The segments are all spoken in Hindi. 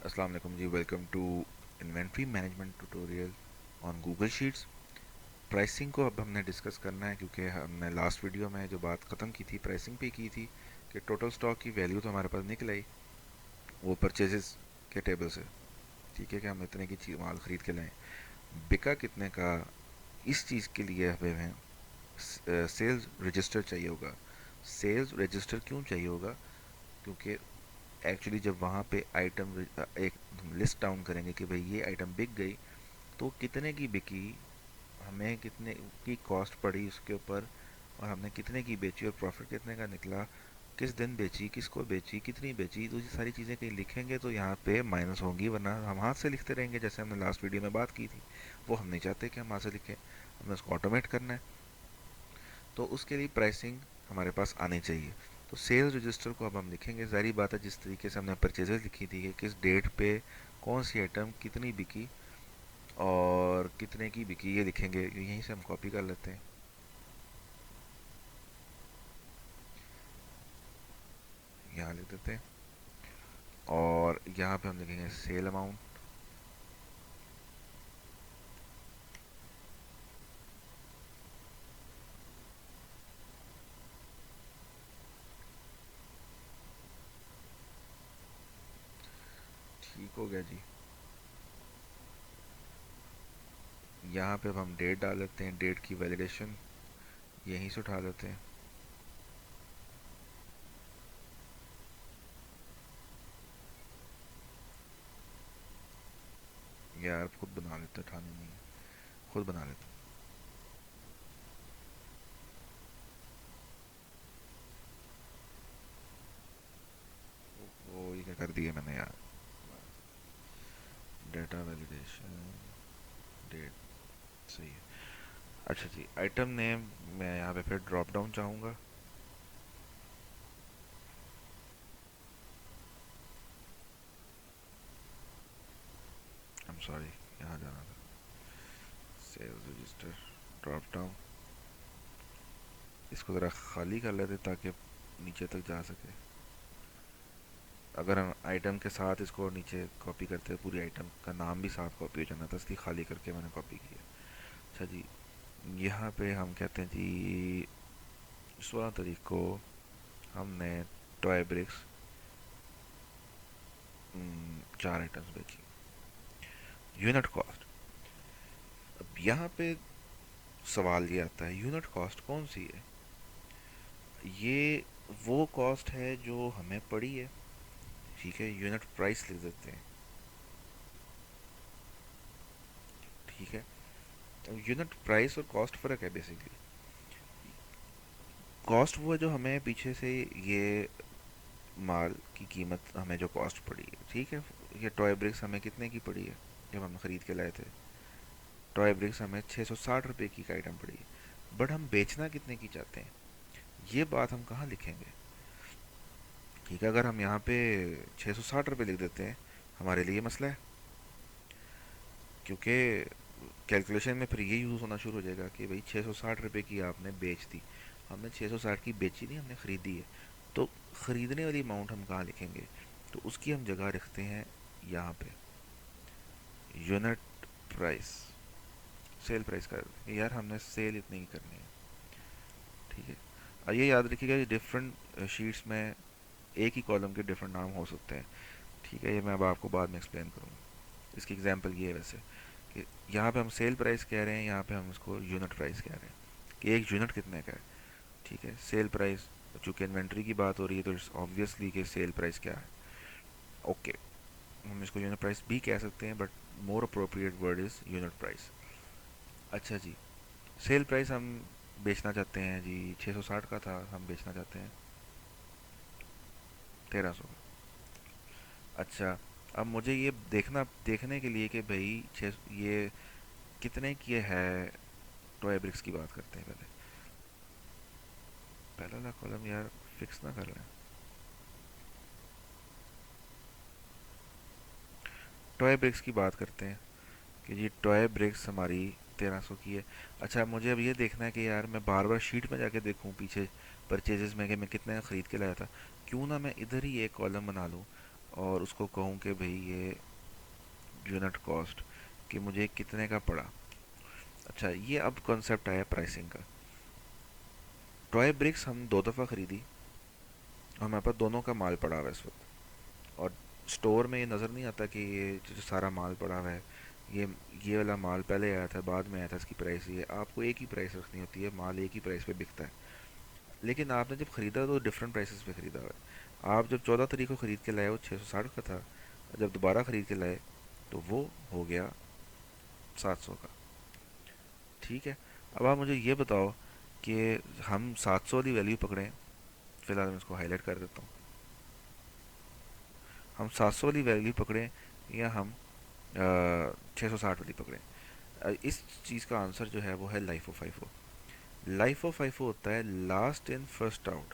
अस्सलाम वालेकुम जी। Welcome to inventory management tutorial on Google Sheets. Pricing को अब हमने डिस्कस करना है क्योंकि हमने लास्ट वीडियो में जो बात ख़त्म की थी प्राइसिंग पे की थी कि टोटल स्टॉक की वैल्यू तो हमारे पास निकल आई वो परचेजेस के टेबल से। ठीक है कि हम इतने की चीज़ माल ख़रीद के लाएँ, बिका कितने का, इस चीज़ के लिए हमें सेल्स रजिस्टर चाहिए होगा। सेल्स रजिस्टर क्यों चाहिए होगा? क्योंकि एक्चुअली जब वहाँ पे आइटम एक लिस्ट डाउन करेंगे कि भाई ये आइटम बिक गई, तो कितने की बिकी, हमें कितने की कॉस्ट पड़ी उसके ऊपर, और हमने कितने की बेची और प्रॉफिट कितने का निकला, किस दिन बेची, किसको बेची, कितनी बेची, तो ये सारी चीज़ें कहीं लिखेंगे तो यहाँ पे माइनस होंगी, वरना हम हाथ से लिखते रहेंगे जैसे हमने लास्ट वीडियो में बात की थी। वो हम नहीं चाहते कि हम हाथ से लिखें, हमें उसको ऑटोमेट करना है। तो उसके लिए प्राइसिंग हमारे पास आनी चाहिए। तो सेल्स रजिस्टर को अब हम लिखेंगे, जारी बात है जिस तरीके से हमने परचेजेस लिखी थी कि किस डेट पे कौन सी आइटम कितनी बिकी और कितने की बिकी, ये लिखेंगे। यहीं से हम कॉपी कर लेते हैं, यहाँ लिख देते हैं और यहाँ पे हम लिखेंगे सेल अमाउंट। ठीक हो गया जी। यहाँ पे अब हम डेट डाल देते हैं, डेट की वैलिडेशन यहीं से उठा लेते हैं। यार खुद बना लेते, उठाने नहीं है, खुद बना लेते। वो ये क्या कर दिया मैंने यार, डेटा वैलिडेशन डेट सही है। अच्छा जी, आइटम नेम मैं यहाँ पे फिर ड्रॉप डाउन चाहूँगा। आई एम सॉरी, यहाँ जाना था, सेल्स रजिस्टर ड्रॉप डाउन। इसको ज़रा खाली कर लेते ताकि नीचे तक जा सके। अगर हम आइटम के साथ इसको नीचे कॉपी करते पूरी आइटम का नाम भी साथ कॉपी हो जाना था, इसलिए खाली करके मैंने कॉपी किया। अच्छा जी, यहाँ पे हम कहते हैं जी 16 तारीख को हमने टॉय ब्रिक्स 4 आइटम्स बेची। यूनिट कॉस्ट, अब यहाँ पे सवाल ये आता है यूनिट कॉस्ट कौन सी है? ये वो कॉस्ट है जो हमें पड़ी है। ठीक है, यूनिट प्राइस लिख देते हैं। ठीक है, अब यूनिट प्राइस और कॉस्ट फ़र्क है बेसिकली। कॉस्ट वो है जो हमें पीछे से ये माल की कीमत हमें जो कॉस्ट पड़ी है। ठीक है, ये टॉय ब्रिक्स हमें कितने की पड़ी है जब हम ख़रीद के लाए थे? टॉय ब्रिक्स हमें 660 रुपये की आइटम पड़ी है, बट हम बेचना कितने की चाहते हैं, ये बात हम कहाँ लिखेंगे? ठीक है, अगर हम यहाँ पे 660 रुपये लिख देते हैं हमारे लिए मसला है, क्योंकि कैलकुलेशन में फिर ये यूज़ होना शुरू हो जाएगा कि भाई 660 रुपये की आपने बेच दी। हमने 660 की बेची नहीं, हमने ख़रीदी है। तो ख़रीदने वाली अमाउंट हम कहाँ लिखेंगे? तो उसकी हम जगह रखते हैं यहाँ पे यूनिट प्राइस। सेल प्राइस कर यार, हमने सेल इतनी ही करनी है। ठीक है, और ये याद रखिएगा कि डिफरेंट शीट्स में एक ही कॉलम के डिफरेंट नाम हो सकते हैं। ठीक है, ये मैं अब आपको बाद में एक्सप्लेन करूँगा। इसकी एग्जांपल ये है वैसे कि यहाँ पे हम सेल प्राइस कह रहे हैं, यहाँ पे हम इसको यूनिट प्राइस कह रहे हैं कि एक यूनिट कितने का है। ठीक है, सेल प्राइस, चूँकि इन्वेंट्री की बात हो रही है तो इट्स ऑब्वियसली कि सेल प्राइस क्या है। ओके, हम इसको यूनिट प्राइस भी कह सकते हैं, but more appropriate word is unit price. अच्छा जी, सेल प्राइस हम बेचना चाहते हैं जी, 660 का था, हम बेचना चाहते हैं 1300 का। अच्छा, अब मुझे ये देखने के लिए कि भाई छः ये कितने की है। टॉय ब्रिक्स की बात करते हैं पहले, पहला वाला कॉलम यार फिक्स ना कर लें। टॉय ब्रिक्स की बात करते हैं कि जी टॉय ब्रिक्स हमारी 1300 की है। अच्छा, मुझे अब ये देखना है कि यार मैं बार बार शीट में जाके देखूं पीछे परचेजेस में कि मैं कितने का ख़रीद के लाया था। क्यों ना मैं इधर ही एक कॉलम बना लूँ और उसको कहूँ कि भाई ये यूनिट कॉस्ट कि मुझे कितने का पड़ा। अच्छा, ये अब कॉन्सेप्ट आया प्राइसिंग का। टॉय ब्रिक्स हम 2 दफ़ा ख़रीदी और हमारे पास दोनों का माल पड़ा हुआ है इस वक्त, और स्टोर में ये नज़र नहीं आता कि ये जो सारा माल पड़ा हुआ है, ये ये वाला माल पहले आया था बाद में आया था, इसकी प्राइस ये आपको एक ही प्राइस रखनी होती है, माल एक ही प्राइस पे बिकता है। लेकिन आपने जब ख़रीदा तो डिफरेंट प्राइसेस पे ख़रीदा हुआ है। आप जब 14 तारीख को ख़रीद के लाए वो 660 का था, जब दोबारा ख़रीद के लाए तो वो हो गया 700 का। ठीक है, अब आप मुझे ये बताओ कि हम 700 वाली वैल्यू पकड़ें, फिलहाल मैं इसको हाईलाइट कर देता हूँ। हम 700 वाली वैल्यू पकड़ें या हम 660 वाली पकड़ें। इस चीज़ का आंसर जो है वो है life of FIFO. Life of FIFO होता है लास्ट इन फर्स्ट आउट।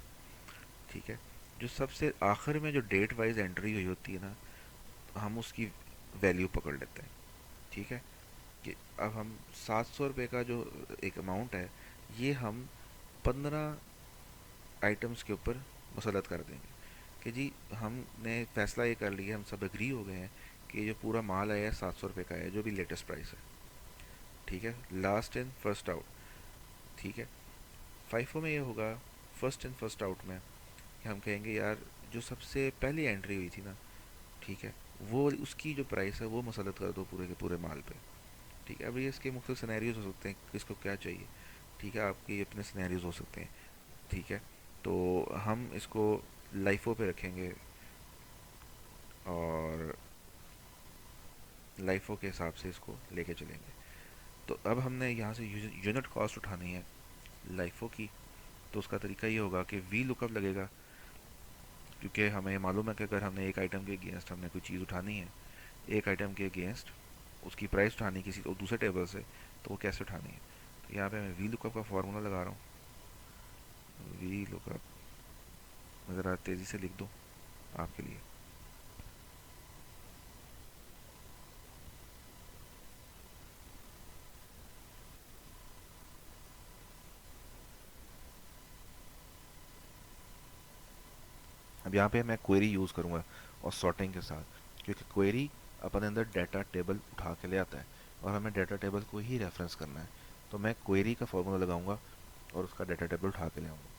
ठीक है, जो सबसे आखिर में जो डेट वाइज एंट्री हुई होती है ना, हम उसकी वैल्यू पकड़ लेते हैं। ठीक है, कि अब हम 700 रुपये का जो एक अमाउंट है, ये हम 15 आइटम्स के ऊपर मुसलत कर देंगे कि जी हमने फैसला ये कर लिया, हम सब एग्री हो गए हैं कि जो पूरा माल आया है 700 रुपये का है, जो भी लेटेस्ट प्राइस है। ठीक है, लास्ट इन फर्स्ट आउट। ठीक है, फाइफो में ये होगा फर्स्ट इन फर्स्ट आउट में कि हम कहेंगे यार जो सबसे पहली एंट्री हुई थी ना, ठीक है, वो उसकी जो प्राइस है वो मुसलत कर दो पूरे के पूरे माल पे। ठीक है, अब ये इसके मुख्तलिफ सिनेरियोज हो सकते हैं, किसको क्या चाहिए। ठीक है, आपके अपने सिनेरियोज हो सकते हैं। ठीक है, तो हम इसको लाइफो पे रखेंगे और लाइफो के हिसाब से इसको लेके चलेंगे। तो अब हमने यहाँ से यूनिट कॉस्ट उठानी है लाइफो की। तो उसका तरीका ये होगा कि वी लुकअप लगेगा, क्योंकि हमें मालूम है कि अगर हमने एक आइटम के अगेंस्ट हमने कोई चीज़ उठानी है, एक आइटम के अगेंस्ट उसकी प्राइस उठानी किसी और दूसरे टेबल से, तो वो कैसे उठानी है। तो यहाँ पे मैं वी लुकअप का फार्मूला लगा रहा हूँ। वी लुकअप मैं ज़रा तेज़ी से लिख दूँ आपके लिए। अब यहाँ पे मैं क्वेरी यूज़ करूँगा और सॉर्टिंग के साथ, क्योंकि क्वेरी अपने अंदर डाटा टेबल उठा के ले आता है और हमें डाटा टेबल को ही रेफरेंस करना है। तो मैं क्वेरी का फार्मूला लगाऊंगा और उसका डाटा टेबल उठा के ले आऊँगा।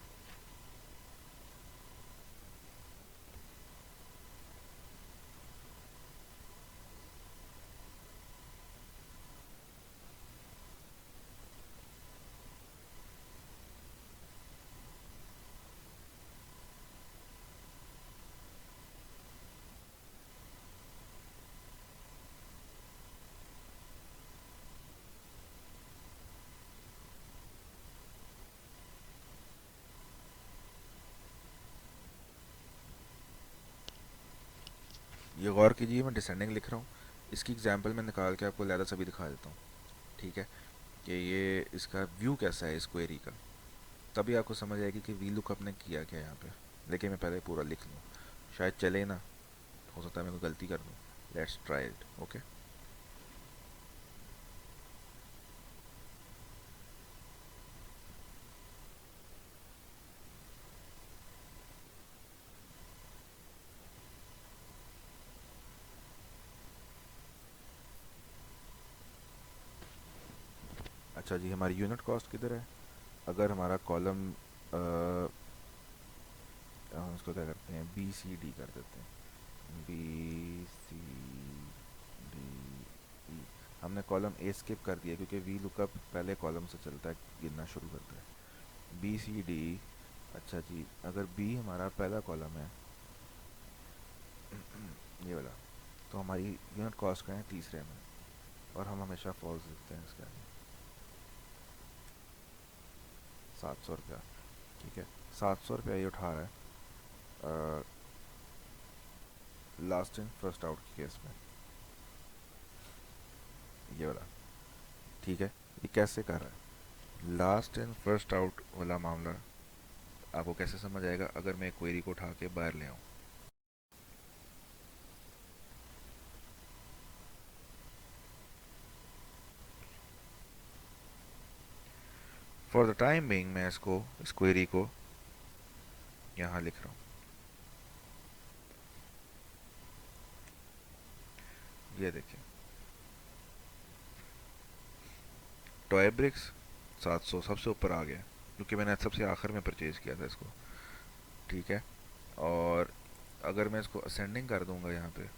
ये गौर कीजिए, मैं डिसेंडिंग लिख रहा हूँ। इसकी एग्जाम्पल मैं निकाल के आपको लहदा सभी दिखा देता हूँ। ठीक है, कि ये इसका व्यू कैसा है इस क्वेरी का, तभी आपको समझ आएगी कि वी लुकअप ने किया क्या यहाँ पे। लेकिन मैं पहले पूरा लिख लूँ, शायद चले ना, हो सकता है मैं कोई गलती कर दूँ। Let's try it. ओके, अच्छा जी, हमारी यूनिट कॉस्ट किधर है। अगर हमारा कॉलम हम इसको क्या करते हैं, बी सी डी कर देते हैं। B C D E. हमने कॉलम ए स्किप कर दिया क्योंकि वी लुकअप पहले कॉलम से चलता है, गिनना शुरू करता है। B C D. अच्छा जी, अगर बी हमारा पहला कॉलम है ये वाला, तो हमारी यूनिट कॉस्ट का है तीसरे में, और हम हमेशा फॉल्स लिखते हैं इसके आगे। 700 रुपया। ठीक है, 700 रुपया ये उठा रहा है लास्ट इन फर्स्ट आउट के केस में, ये वाला। ठीक है, ये कैसे कर रहा है लास्ट इन फर्स्ट आउट वाला मामला, आपको कैसे समझ आएगा अगर मैं क्वेरी को उठा के बाहर ले आऊँ। फॉर द टाइम बिंग मैं इसको इस क्वेरी को यहाँ लिख रहा हूँ। ये देखिए टॉय ब्रिक्स 700 सबसे ऊपर आ गया, क्योंकि मैंने सबसे आखिर में परचेज़ किया था इसको। ठीक है, और अगर मैं इसको असेंडिंग कर दूंगा यहाँ पे,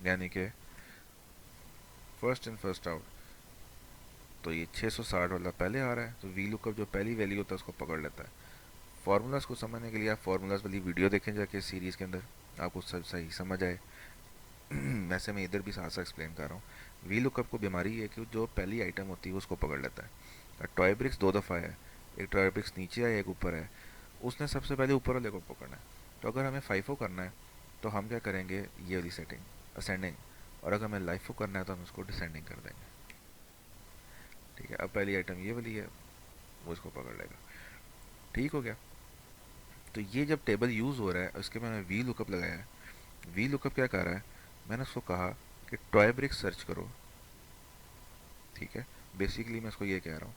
यानी कि फर्स्ट इन फर्स्ट आउट, तो ये 660 वाला पहले आ रहा है, तो वी लुकअप जो पहली वैल्यू होता है उसको पकड़ लेता है। फार्मूलाज को समझने के लिए आप फार्मूलाज वाली वीडियो देखें जाके सीरीज़ के अंदर, आपको सब सही समझ आए। वैसे मैं इधर भी साथ साथ एक्सप्लेन कर रहा हूँ। वी लुकअप को बीमारी है कि जो पहली आइटम होती है उसको पकड़ लेता है। टॉय ब्रिक्स दो दफ़ा है, एक टॉय ब्रिक्स नीचे है एक ऊपर है, उसने सबसे पहले ऊपर वाले को पकड़ना है। तो अगर हमें फाइफो करना है तो हम क्या करेंगे, ये वाली सेटिंग असेंडिंग, और अगर हमें लाइफो करना है तो हम इसको डिसेंडिंग कर देंगे। ठीक है, अब पहली आइटम ये वाली है, वो इसको पकड़ लेगा। ठीक हो गया। तो ये जब टेबल यूज़ हो रहा है उसके मैंने वी लुकअप लगाया है। वी लुकअप क्या कर रहा है, मैंने उसको कहा कि टॉय ब्रिक्स सर्च करो। ठीक है, बेसिकली मैं इसको ये कह रहा हूँ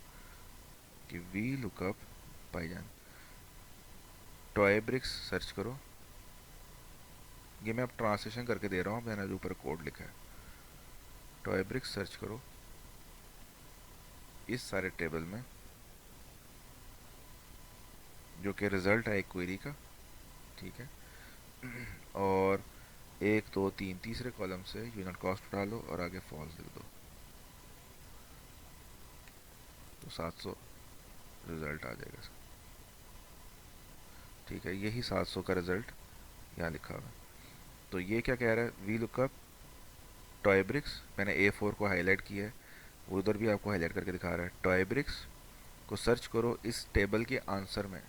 कि वी लुकअप भाईजान टॉय ब्रिक्स सर्च करो। ये मैं अब ट्रांसलेशन करके दे रहा हूँ, मैंने जो ऊपर कोड लिखा है, टॉय ब्रिक्स सर्च करो इस सारे टेबल में, जो कि रिजल्ट है एक क्वेरी का। ठीक है, और एक दो तीन तीसरे कॉलम से यूनिट कॉस्ट डालो और आगे फॉल्स लिख दो, तो 700 रिजल्ट आ जाएगा इसका। ठीक है, यही 700 का रिजल्ट यहाँ लिखा हुआ है। तो ये क्या कह रहा है, वी लुकअप टॉय ब्रिक्स, मैंने A4 को हाईलाइट किया है, उधर भी आपको हाईलाइट करके दिखा रहा है, टॉय ब्रिक्स को सर्च करो इस टेबल के आंसर में।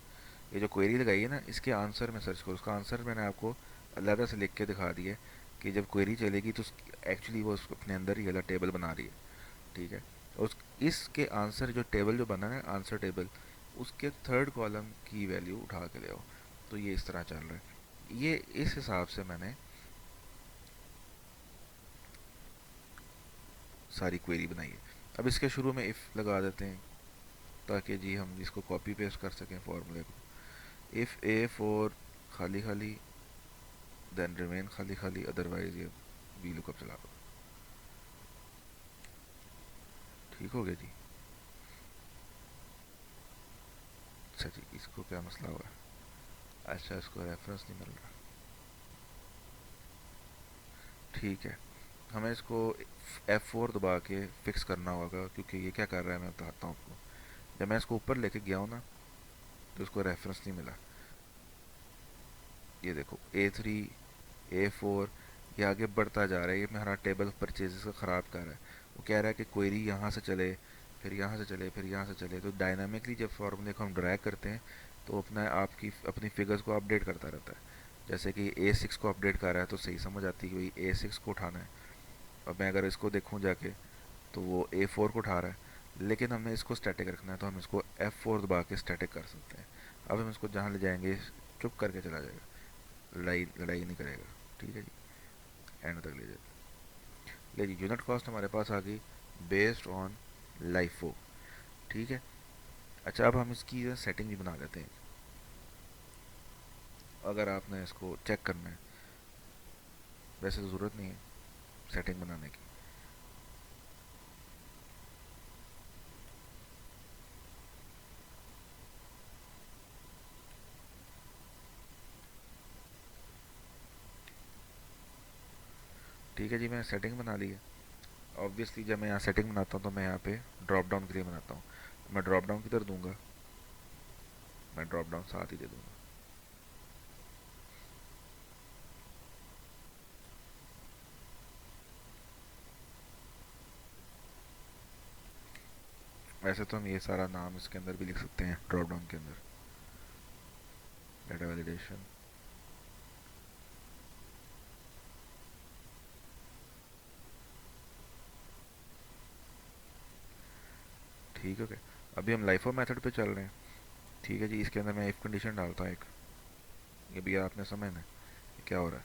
ये जो क्वेरी लगाई है ना, इसके आंसर में सर्च करो। उसका आंसर मैंने आपको अलग से लिख के दिखा दिया कि जब क्वेरी चलेगी तो एक्चुअली वो अपने अंदर ही वाला टेबल बना रही है। ठीक है, उस इसके आंसर जो टेबल जो बना है आंसर टेबल, उसके थर्ड कॉलम की वैल्यू उठा के ले आओ। तो ये इस तरह चल रहा है। ये इस हिसाब से मैंने सारी क्वेरी बनाई है। अब इसके शुरू में इफ़ लगा देते हैं ताकि जी हम इसको कॉपी पेस्ट कर सकें फॉर्मूले को। इफ़ ए फॉर खाली खाली देन रिमेन खाली खाली, अदरवाइज ये वी लुकअप चला दो। ठीक हो गया जी। अच्छा जी, इसको क्या मसला हुआ है, अच्छा इसको रेफरेंस नहीं मिल रहा। ठीक है, हमें इसको F4 दबा के फिक्स करना होगा, क्योंकि ये क्या कर रहा है मैं बताता हूँ आपको। जब मैं इसको ऊपर लेके गया हूँ ना, तो इसको रेफरेंस नहीं मिला। ये देखो A3 A4, ये आगे बढ़ता जा रहा है, ये मेरा टेबल परचेजेस का ख़राब कर रहा है। वो कह रहा है कि क्वेरी यहाँ से चले, फिर यहाँ से चले, फिर यहाँ से चले। तो डायनामिकली जब फार्मूले को हम ड्रैग करते हैं तो अपना आपकी अपनी फिगर्स को अपडेट करता रहता है। जैसे कि A6 को अपडेट कर रहा है तो सही समझ आती है कि भाई A6 को उठाना है। अब मैं अगर इसको देखूँ जाके तो वो A4 को उठा रहा है, लेकिन हमें इसको स्टैटिक रखना है तो हम इसको F4 दबा के स्टैटिक कर सकते हैं। अब हम इसको जहाँ ले जाएंगे चुप करके चला जाएगा, लड़ाई लड़ाई नहीं करेगा। ठीक है जी, एंड तक ले जाते। ले जी, यूनिट कॉस्ट हमारे पास आ गई बेस्ड ऑन लाइफो। ठीक है, अच्छा अब हम इसकी सेटिंग भी बना लेते हैं। अगर आपने इसको चेक करना है, वैसे तो ज़रूरत नहीं है सेटिंग बनाने की। ठीक है जी, मैंने सेटिंग बना ली है। ऑब्वियसली जब मैं यहाँ सेटिंग बनाता हूँ तो मैं यहाँ पे ड्रॉप डाउन के लिए बनाता हूँ। मैं ड्रॉप डाउन किधर दूंगा, मैं ड्रॉप डाउन साथ ही दे दूंगा। वैसे तो हम ये सारा नाम इसके अंदर भी लिख सकते हैं, ड्रॉप डाउन के अंदर, डाटा वैलिडेशन। ठीक है, अभी हम लाइफो मेथड पे चल रहे हैं। ठीक है जी, इसके अंदर मैं इफ़ कंडीशन डालता हूँ एक, ये भी आपने समझना है कि क्या हो रहा है।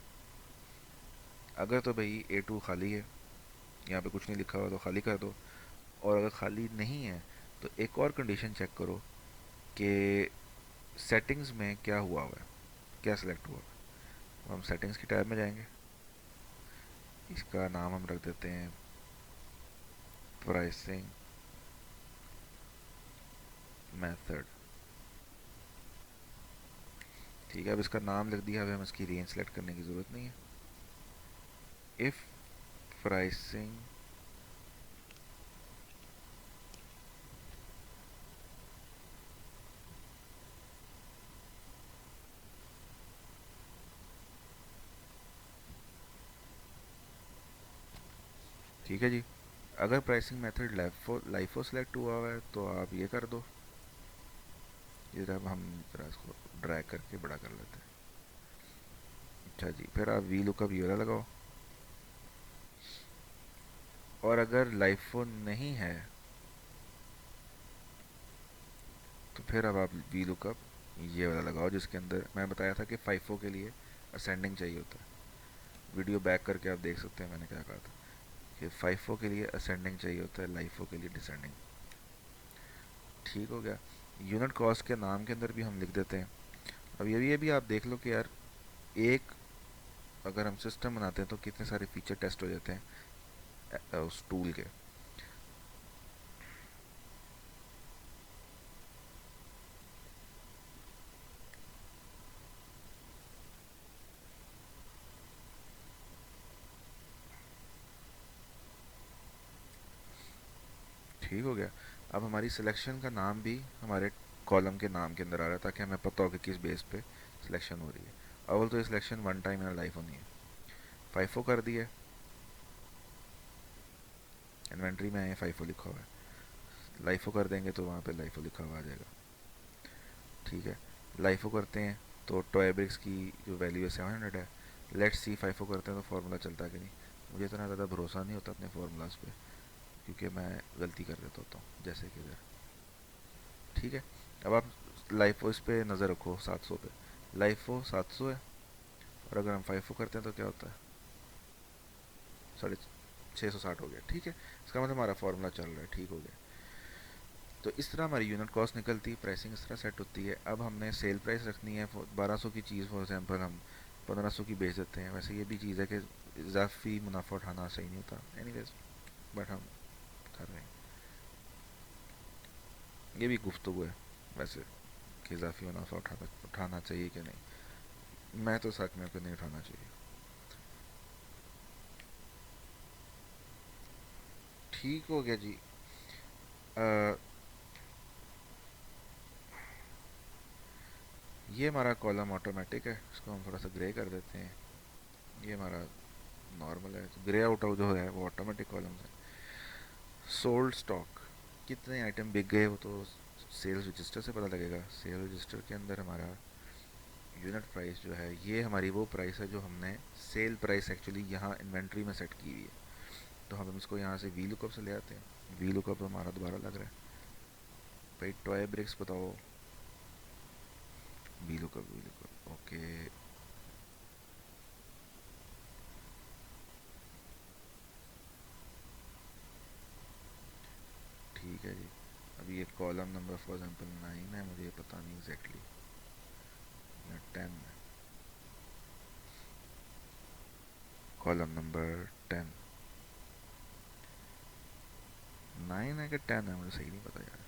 अगर तो भाई A2 खाली है, यहाँ पे कुछ नहीं लिखा हुआ तो खाली कर दो, और अगर खाली नहीं है तो एक और कंडीशन चेक करो कि सेटिंग्स में क्या हुआ हुआ है, क्या सिलेक्ट हुआ है। हम सेटिंग्स की टैब में जाएंगे, इसका नाम हम रख देते हैं प्राइसिंग मेथड। ठीक है, अब इसका नाम लिख दिया, अब हमें इसकी रेंज सेलेक्ट करने की ज़रूरत नहीं है। इफ़ प्राइसिंग ठीक है जी, अगर प्राइसिंग मेथड लाइफो सेलेक्ट हुआ हुआ है तो आप ये कर दो। इधर अब हम जरा इसको ड्रैग करके बड़ा कर लेते हैं। अच्छा जी, फिर आप वी लुकअप ये वाला लगाओ, और अगर लाइफो नहीं है तो फिर अब आप वी लुकअप ये वाला लगाओ, जिसके अंदर मैं बताया था कि फाइफो के लिए असेंडिंग चाहिए होता है। वीडियो बैक करके आप देख सकते हैं मैंने क्या कहा था कि फाइफो के लिए असेंडिंग चाहिए होता है, लाइफो के लिए डिसेंडिंग। ठीक हो गया। यूनिट कॉस्ट के नाम के अंदर भी हम लिख देते हैं। अब ये भी आप देख लो कि यार, एक अगर हम सिस्टम बनाते हैं तो कितने सारे फीचर टेस्ट हो जाते हैं उस टूल के। ठीक हो गया। अब हमारी सिलेक्शन का नाम भी हमारे कॉलम के नाम के अंदर आ रहा है, ताकि हमें पता हो कि किस बेस पे सिलेक्शन हो रही है। अव्वल तो ये selection one time in life होनी है। फाइफो कर दिए, इन्वेंट्री में है फाइफो लिखा हुआ है। लाइफो कर देंगे तो वहाँ पे लाइफो लिखा हुआ आ जाएगा। ठीक है, लाइफो करते हैं तो टॉय ब्रिक्स की जो वैल्यू है 700 है। लेट्स सी फाइफो करते हैं तो फार्मूला चलता है कि नहीं। मुझे इतना ज़्यादा भरोसा नहीं होता अपने फार्मूलाज पे, क्योंकि मैं गलती कर देता होता हूँ, जैसे कि इधर। ठीक है, अब आप लाइफो इस पे नज़र रखो 700 पे। लाइफो 700 है, और अगर हम फाइफो करते हैं तो क्या होता है, 660 हो गया। ठीक है, इसका मतलब हमारा फार्मूला चल रहा है। ठीक हो गया। तो इस तरह हमारी यूनिट कॉस्ट निकलती है, प्राइसिंग इस तरह सेट होती है। अब हमने सेल प्राइस रखनी है 1200 की चीज़, फॉर एग्जांपल हम 1500 की बेच देते हैं। वैसे ये भी चीज़ है कि इजाफी मुनाफा उठाना सही नहीं होता, एनीवेज, बट हम कर रहे हैं। ये भी गुफ्तगू है वैसे, कि इजाफी मुनाफा उठाना चाहिए कि नहीं। मैं तो सच में नहीं उठाना चाहिए। ठीक हो गया जी। आ, ये हमारा कॉलम ऑटोमेटिक है, इसको हम थोड़ा सा ग्रे कर देते हैं। ये हमारा नॉर्मल है, तो ग्रे आउट जो है वो ऑटोमेटिक कॉलम है। सोल्ड स्टॉक, कितने आइटम बिक गए वो तो सेल्स रजिस्टर से पता लगेगा। सेल रजिस्टर के अंदर हमारा यूनिट प्राइस जो है, ये हमारी वो प्राइस है जो हमने सेल प्राइस एक्चुअली यहाँ इन्वेंट्री में सेट की हुई है। तो हम इसको यहाँ से वी लुकअप से ले आते हैं। वी लुकअप हमारा दोबारा लग रहा है भाई, टॉय ब्रिक्स बताओ। V lookup okay. ठीक है जी, अभी ये कॉलम नंबर फॉर एग्जांपल 9 है, मुझे पता नहीं एग्जैक्टली, या 10 है। कॉलम नंबर 10, 9 है कि 10 है, मुझे सही नहीं पता यार।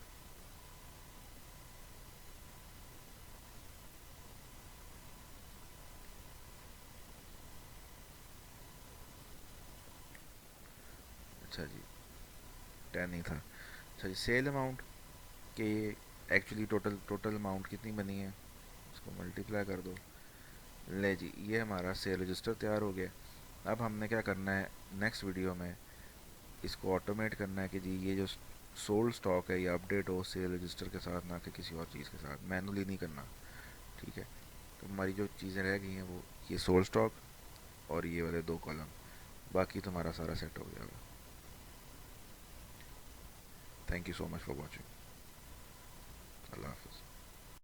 अच्छा जी, 10 ही था। अच्छा जी, सेल अमाउंट के एक्चुअली टोटल टोटल अमाउंट कितनी बनी है, उसको मल्टीप्लाई कर दो। ले जी, ये हमारा सेल रजिस्टर तैयार हो गया। अब हमने क्या करना है, नेक्स्ट वीडियो में इसको ऑटोमेट करना है कि जी ये जो सोल्ड स्टॉक है ये अपडेट हो सेल रजिस्टर के साथ, ना कि किसी और चीज़ के साथ, मैनुअली नहीं करना। ठीक है, तो हमारी जो चीज़ें रह गई हैं वो ये सोल्ड स्टॉक और ये वाले दो कॉलम, बाकी तो हमारा सारा सेट हो गया होगा। Thank you so much for watching. अल्लाह हाफिज़।